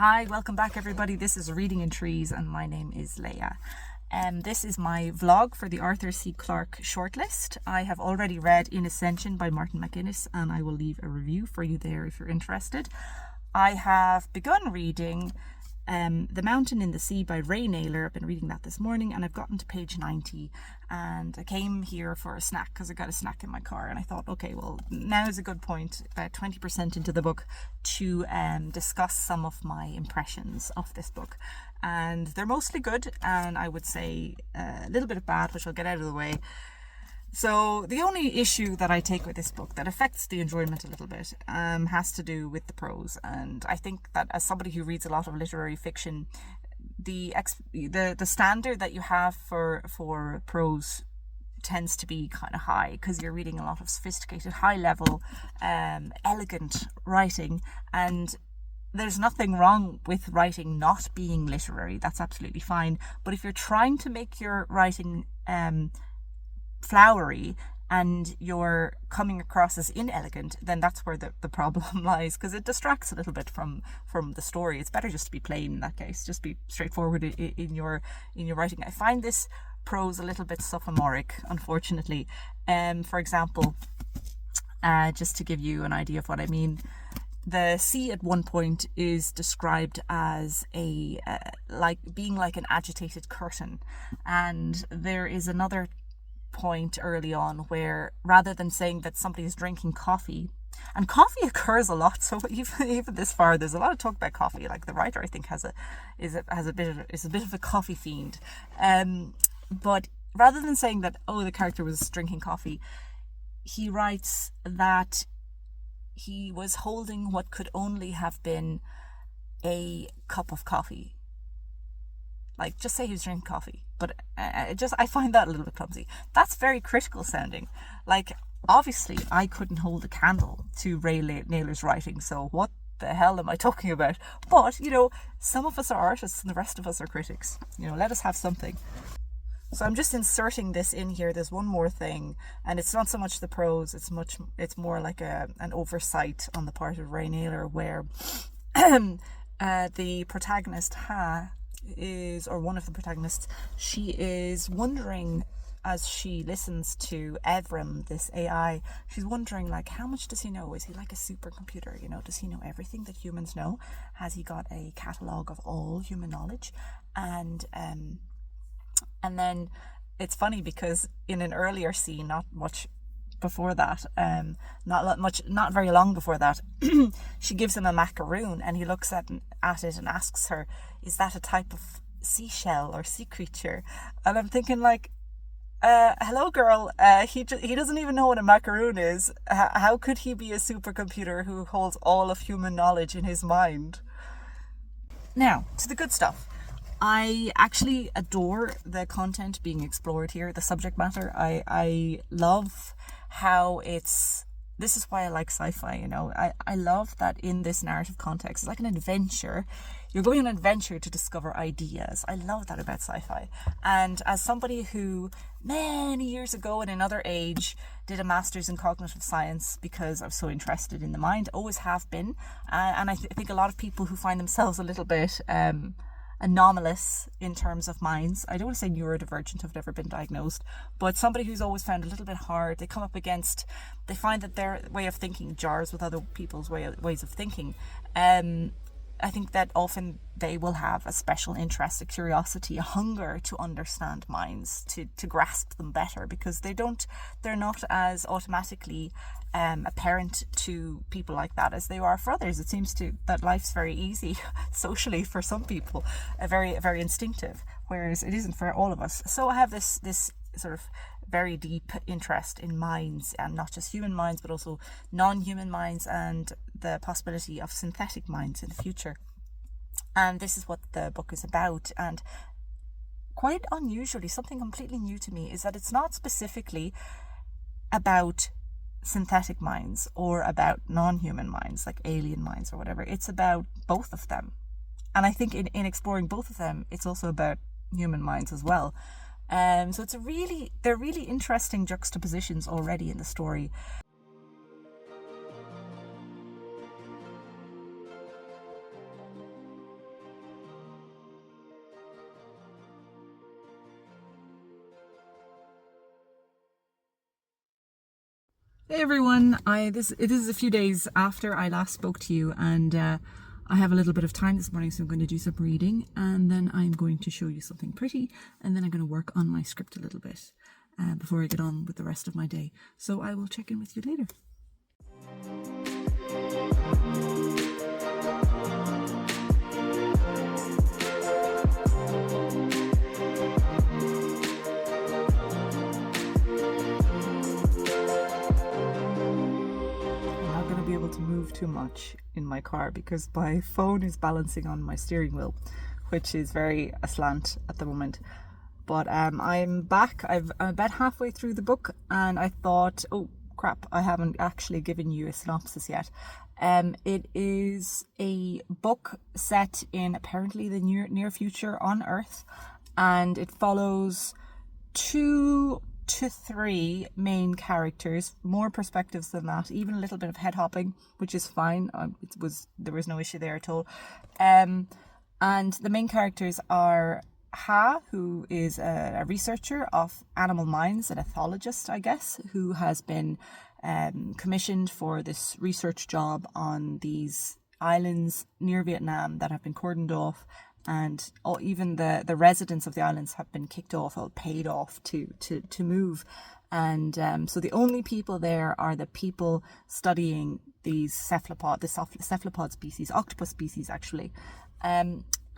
Hi, welcome back everybody. This is Reading in Trees and my name is Leah. This is my vlog for the Arthur C. Clarke shortlist. I have already read In Ascension by Martin McInnes and I will leave a review for you there if you're interested. I have begun reading The Mountain in the Sea by Ray Nayler. I've been reading that this morning and I've gotten to page 90 and I came here for a snack because I got a snack in my car and I thought, okay, well, now is a good point, about 20% into the book, to discuss some of my impressions of this book. And they're mostly good and I would say a little bit of bad, which I'll get out of the way. So the only issue that I take with this book that affects the enjoyment a little bit has to do with the prose. And I think that as somebody who reads a lot of literary fiction, the standard that you have for prose tends to be kind of high because you're reading a lot of sophisticated, high level, elegant writing, and there's nothing wrong with writing not being literary. That's absolutely fine. But if you're trying to make your writing flowery and you're coming across as inelegant, then that's where the problem lies, because it distracts a little bit from the story. It's better just to be plain in that case, just be straightforward in your writing. I find this prose a little bit sophomoric, unfortunately. For example, just to give you an idea of what I mean, the sea at one point is described as like being like an agitated curtain, and there is another point early on where, rather than saying that somebody is drinking coffee, and coffee occurs a lot, so even this far there's a lot of talk about coffee. Like the writer, I think, is a bit of a coffee fiend, but rather than saying that, oh, the character was drinking coffee, he writes that he was holding what could only have been a cup of coffee. Like, just say he was drinking coffee. But I find that a little bit clumsy. That's very critical sounding. Like, obviously, I couldn't hold a candle to Ray Nayler's writing, so what the hell am I talking about? But, some of us are artists and the rest of us are critics. Let us have something. So I'm just inserting this in here. There's one more thing, and it's not so much the prose, it's more like an oversight on the part of Ray Nayler, where the protagonist, one of the protagonists, she is wondering, as she listens to Evrim, this AI, she's wondering, like, how much does he know? Is he like a supercomputer? Does he know everything that humans know? Has he got a catalogue of all human knowledge? And then it's funny because in an earlier scene, not much before that, not very long before that, she gives him a macaroon and he looks at it and asks her, is that a type of seashell or sea creature? And I'm thinking, like, hello girl, he doesn't even know what a macaroon is. How could he be a supercomputer who holds all of human knowledge in his mind? Now, to the good stuff. I actually adore the content being explored here, the subject matter. I love how this is why I like sci-fi, I love that in this narrative context, it's like an adventure. You're going on an adventure to discover ideas. I love that about sci-fi. And as somebody who many years ago in another age did a master's in cognitive science because I was so interested in the mind, always have been, and I think a lot of people who find themselves a little bit anomalous in terms of minds, I don't want to say neurodivergent, I've never been diagnosed, but somebody who's always found a little bit hard, they find that their way of thinking jars with other people's ways of thinking. I think that often they will have a special interest, a curiosity, a hunger to understand minds, to grasp them better, because they're not as automatically apparent to people like that as they are for others. It seems that life's very easy socially for some people, very, very instinctive, whereas it isn't for all of us. So I have this sort of very deep interest in minds, and not just human minds, but also non-human minds and the possibility of synthetic minds in the future. And this is what the book is about. And quite unusually, something completely new to me is that it's not specifically about synthetic minds or about non-human minds, like alien minds or whatever. It's about both of them. And I think in exploring both of them, it's also about human minds as well. So they're really interesting juxtapositions already in the story. Hey everyone, it is a few days after I last spoke to you, and I have a little bit of time this morning, so I'm going to do some reading, and then I'm going to show you something pretty, and then I'm going to work on my script a little bit before I get on with the rest of my day. So I will check in with you later. To move too much in my car because my phone is balancing on my steering wheel, which is very aslant at the moment. But I'm back. I'm about halfway through the book, and I thought, oh crap, I haven't actually given you a synopsis yet. It is a book set in apparently the near future on Earth, and it follows 2 to 3 main characters, more perspectives than that, even a little bit of head hopping, which is fine. There was no issue there at all. And the main characters are Ha, who is a researcher of animal minds, an ethologist, I guess, who has been commissioned for this research job on these islands near Vietnam that have been cordoned off, and even the residents of the islands have been kicked off or paid off to move. And so the only people there are the people studying these cephalopod species, octopus species actually.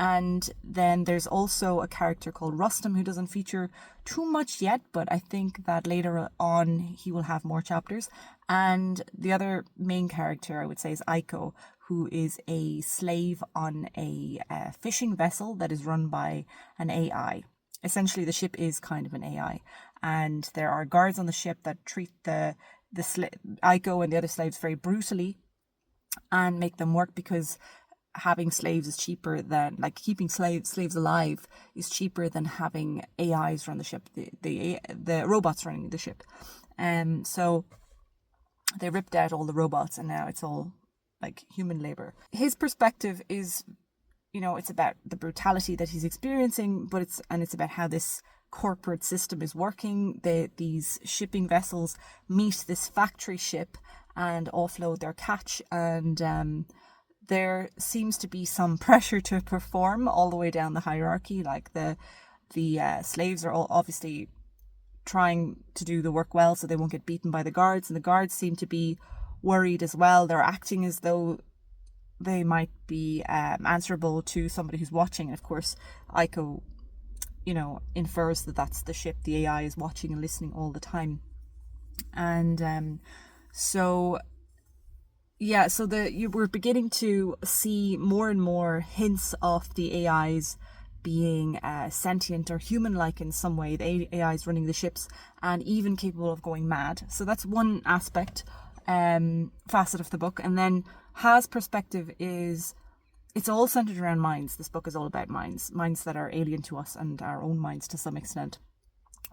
And then there's also a character called Rustam who doesn't feature too much yet, but I think that later on he will have more chapters. And the other main character, I would say, is Aiko, who is a slave on a fishing vessel that is run by an AI. Essentially, the ship is kind of an AI. And there are guards on the ship that treat Aiko and the other slaves very brutally and make them work, because having slaves is cheaper than, like, keeping slaves alive is cheaper than having AIs run the ship, the robots running the ship. So they ripped out all the robots, and now it's all like human labor. His perspective is, it's about the brutality that he's experiencing, but it's about how this corporate system is working. These shipping vessels meet this factory ship and offload their catch, and there seems to be some pressure to perform all the way down the hierarchy. Like the slaves are all obviously trying to do the work well so they won't get beaten by the guards, and the guards seem to be worried as well. They're acting as though they might be answerable to somebody who's watching. And of course, Aiko, infers that that's the ship. The AI is watching and listening all the time. And so we're beginning to see more and more hints of the AIs being sentient or human-like in some way. The AIs running the ships and even capable of going mad. So that's one aspect, facet of the book. And then Ha's perspective is, it's all centered around minds. This book is all about minds that are alien to us and our own minds to some extent,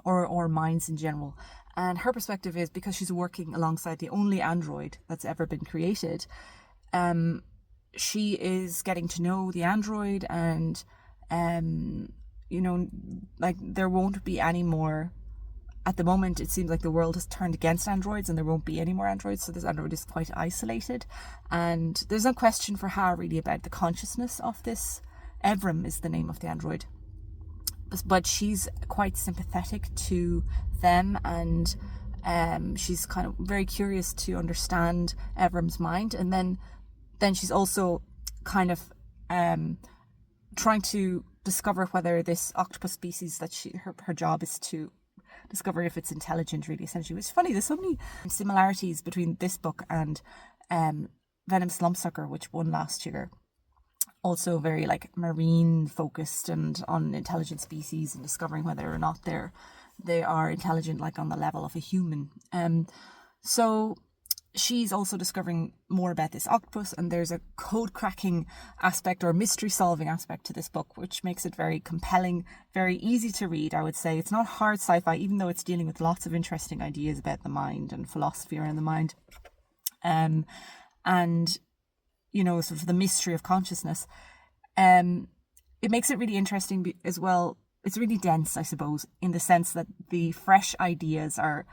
or minds in general. And her perspective is, because she's working alongside the only android that's ever been created, she is getting to know the android, and like, there won't be any more. At the moment, it seems like the world has turned against androids and there won't be any more androids, so this android is quite isolated. And there's no question for Ha really about the consciousness of this. Evrim is the name of the android. But she's quite sympathetic to them, and she's kind of very curious to understand Evrim's mind. And then she's also kind of trying to discover whether this octopus species that her job is to discover if it's intelligent, really, essentially. It's funny, there's so many similarities between this book and Venom Slumpsucker, which won last year. Also very like marine focused and on intelligent species and discovering whether or not they are intelligent, like on the level of a human. So she's also discovering more about this octopus, and there's a code cracking aspect or mystery solving aspect to this book, which makes it very compelling, very easy to read, I would say. It's not hard sci-fi, even though it's dealing with lots of interesting ideas about the mind and philosophy around the mind. And sort of the mystery of consciousness. It makes it really interesting as well. It's really dense, I suppose, in the sense that the fresh ideas are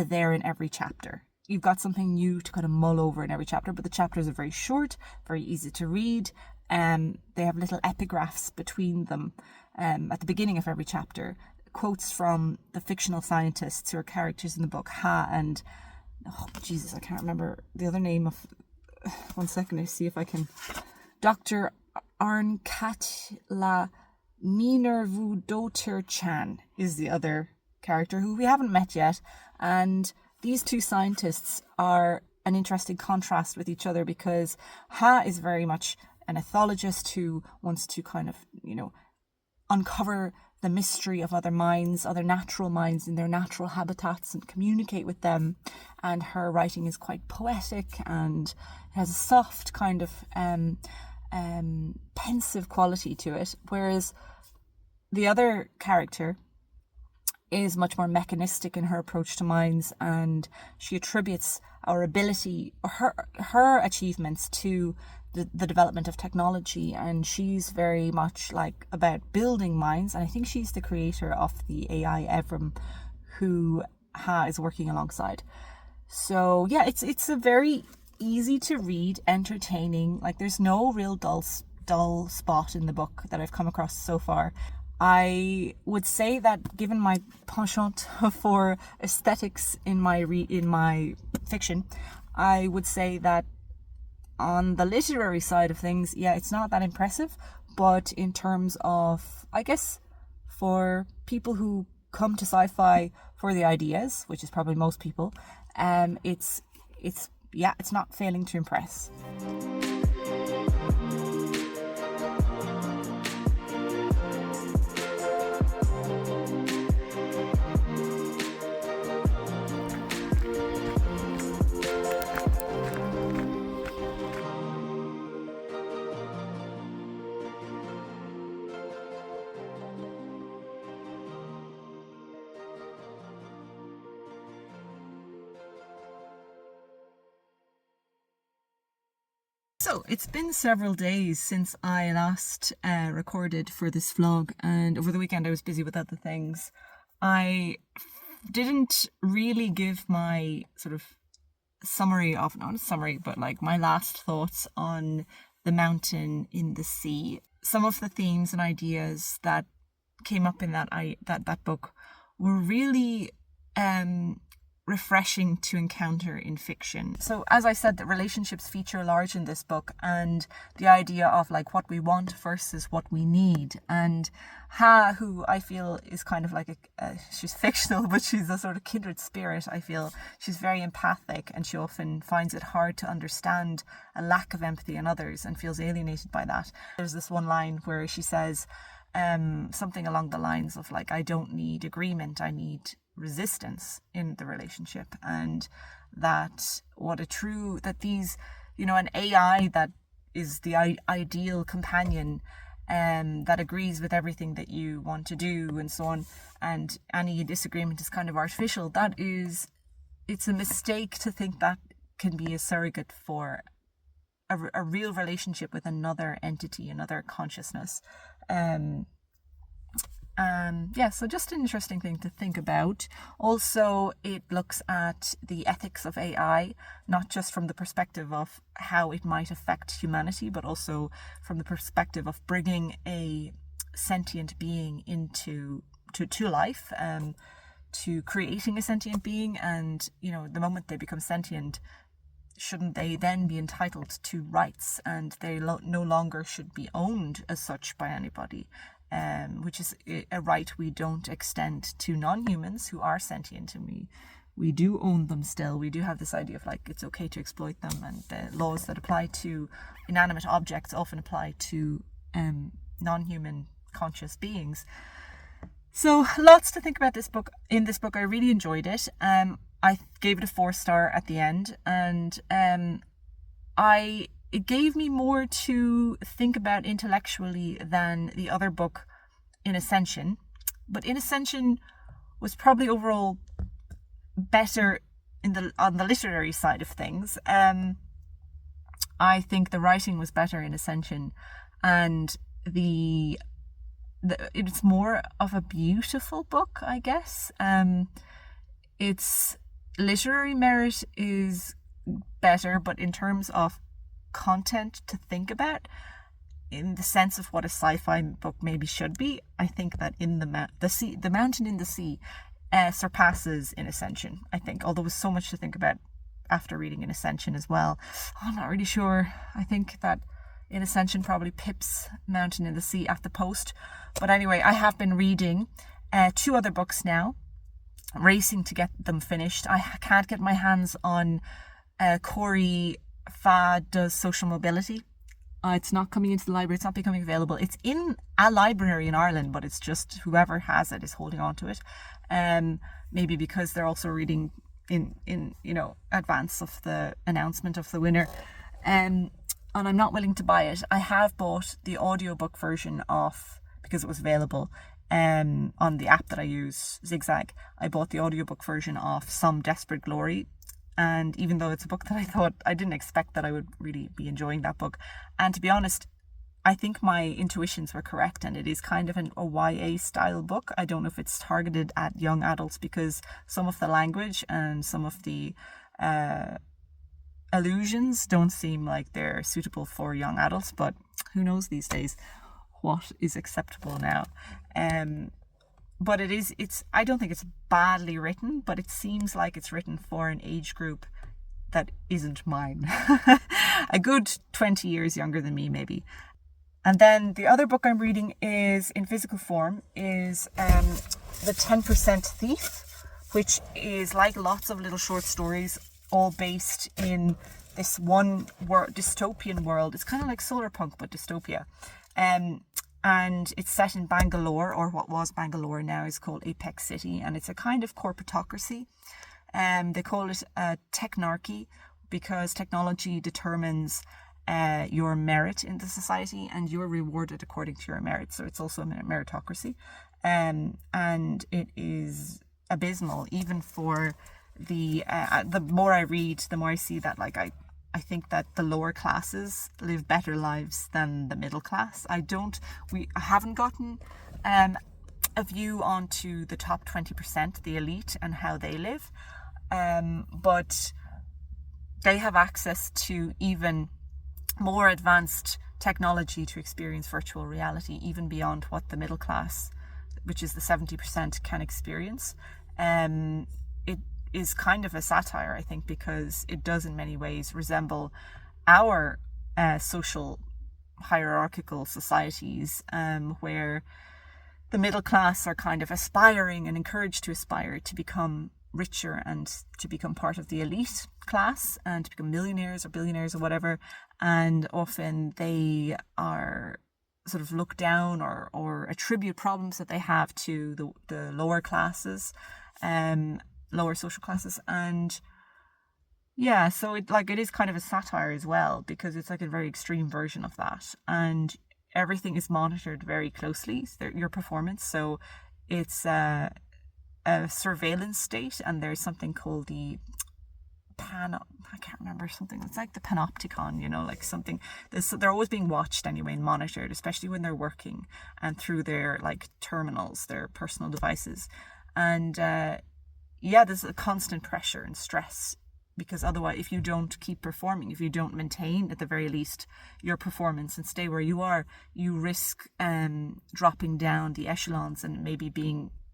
there in every chapter. you've got something new to kind of mull over in every chapter, but the chapters are very short, very easy to read. They have little epigraphs between them at the beginning of every chapter, quotes from the fictional scientists who are characters in the book, Ha and, oh Jesus, I can't remember the other name of, one second, I see if I can, Dr. Arnkatla Minervudoter-chan is the other character who we haven't met yet, and these two scientists are an interesting contrast with each other because Ha is very much an ethologist who wants to kind of, uncover the mystery of other minds, other natural minds in their natural habitats and communicate with them. And her writing is quite poetic and has a soft kind of pensive quality to it. Whereas the other character is much more mechanistic in her approach to minds, and she attributes our ability, or her achievements, to the development of technology, and she's very much like about building minds, and I think she's the creator of the AI Evrim who Ha is working alongside. So yeah, it's a very easy to read, entertaining, like there's no real dull spot in the book that I've come across so far. I would say that given my penchant for aesthetics in my fiction, I would say that on the literary side of things, yeah, it's not that impressive, but in terms of, I guess, for people who come to sci-fi for the ideas, which is probably most people, it's not failing to impress. So it's been several days since I last recorded for this vlog, and over the weekend I was busy with other things. I didn't really give my sort of summary of, not a summary, but like my last thoughts on The Mountain in the Sea. Some of the themes and ideas that came up in that book were really refreshing to encounter in fiction. So as I said, the relationships feature large in this book, and the idea of like what we want versus what we need. And Ha, who I feel is kind of like she's fictional, but she's a sort of kindred spirit. I feel she's very empathic, and she often finds it hard to understand a lack of empathy in others and feels alienated by that. There's this one line where she says something along the lines of like, I don't need agreement, I need resistance in the relationship. And that these, an AI that is the ideal companion that agrees with everything that you want to do and so on, and any disagreement is kind of artificial. It's a mistake to think that can be a surrogate for a real relationship with another entity, another consciousness. So just an interesting thing to think about. Also, it looks at the ethics of AI, not just from the perspective of how it might affect humanity, but also from the perspective of bringing a sentient being into life, to creating a sentient being. And, the moment they become sentient, shouldn't they then be entitled to rights, and they no longer should be owned as such by anybody? Which is a right we don't extend to non-humans who are sentient, and we do own them still. We do have this idea of like it's okay to exploit them, and the laws that apply to inanimate objects often apply to non-human conscious beings. So lots to think about in this book. I really enjoyed it. I gave it a 4-star at the end, and it gave me more to think about intellectually than the other book in Ascension. But in Ascension was probably overall better on the literary side of things. I think the writing was better in Ascension, and it's more of a beautiful book, I guess. It's literary merit is better, but in terms of content to think about, in the sense of what a sci-fi book maybe should be, I think that In the Mountain in the Sea surpasses In Ascension, I think, although there's so much to think about after reading In Ascension as well. I'm not really sure. I think that In Ascension probably pips Mountain in the Sea at the post. But anyway, I have been reading 2 other books now, racing to get them finished. I can't get my hands on Corey Fa Does Social Mobility. It's not coming into the library. It's not becoming available. It's in a library in Ireland, but it's just whoever has it is holding on to it. Maybe because they're also reading in advance of the announcement of the winner. And I'm not willing to buy it. I have bought the audiobook version because it was available on the app that I use, Zigzag. I bought the audiobook version of Some Desperate Glory. And even though it's a book that I didn't expect that I would really be enjoying that book. And to be honest, I think my intuitions were correct, and it is kind of a YA style book. I don't know if it's targeted at young adults, because some of the language and some of the allusions don't seem like they're suitable for young adults, but who knows these days what is acceptable now. But I don't think it's badly written, but it seems like it's written for an age group that isn't mine. A good 20 years younger than me, maybe. And then the other book I'm reading is in physical form is The 10% Thief, which is like lots of little short stories, all based in this one dystopian world. It's kind of like solar punk, but dystopia. And it's set in Bangalore, or what was Bangalore now is called Apex City. And it's a kind of corporatocracy. They call it a technarchy because technology determines your merit in the society, and you're rewarded according to your merit. So it's also a meritocracy. And it is abysmal, even for the more I read, the more I see that I think that the lower classes live better lives than the middle class. I haven't gotten a view onto the top 20%, the elite, and how they live. But they have access to even more advanced technology to experience virtual reality, even beyond what the middle class, which is the 70%, can experience. It is kind of a satire, I think, because it does in many ways resemble our social hierarchical societies, where the middle class are kind of aspiring and encouraged to aspire to become richer and to become part of the elite class and to become millionaires or billionaires or whatever. And often they are sort of looked down or attribute problems that they have to the lower classes, lower social classes. And yeah, so it is kind of a satire as well, because it's like a very extreme version of that, and everything is monitored very closely, your performance. So it's a surveillance state, and there's something called the I can't remember, something that's like the panopticon, like something. They're always being watched anyway and monitored, especially when they're working and through their terminals, their personal devices. And there's a constant pressure and stress, because otherwise, if you don't keep performing, if you don't maintain at the very least your performance and stay where you are, you risk dropping down the echelons and maybe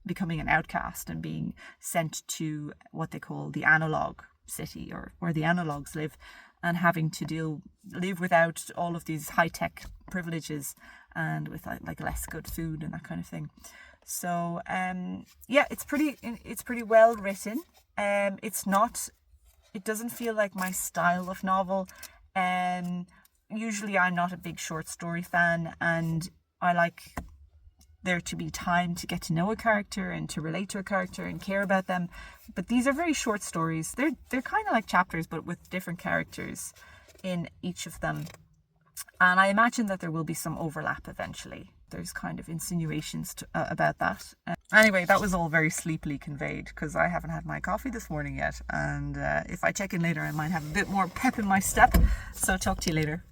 becoming an outcast and being sent to what they call the analog city, or where the analogs live, and having to live without all of these high-tech privileges and with less good food and that kind of thing. So it's pretty well written. It doesn't feel like my style of novel. Usually I'm not a big short story fan, and I like there to be time to get to know a character and to relate to a character and care about them. But these are very short stories. They're kind of like chapters, but with different characters in each of them. And I imagine that there will be some overlap eventually. There's kind of insinuations about that. Anyway, that was all very sleepily conveyed, because I haven't had my coffee this morning yet. And if I check in later, I might have a bit more pep in my step. So talk to you later.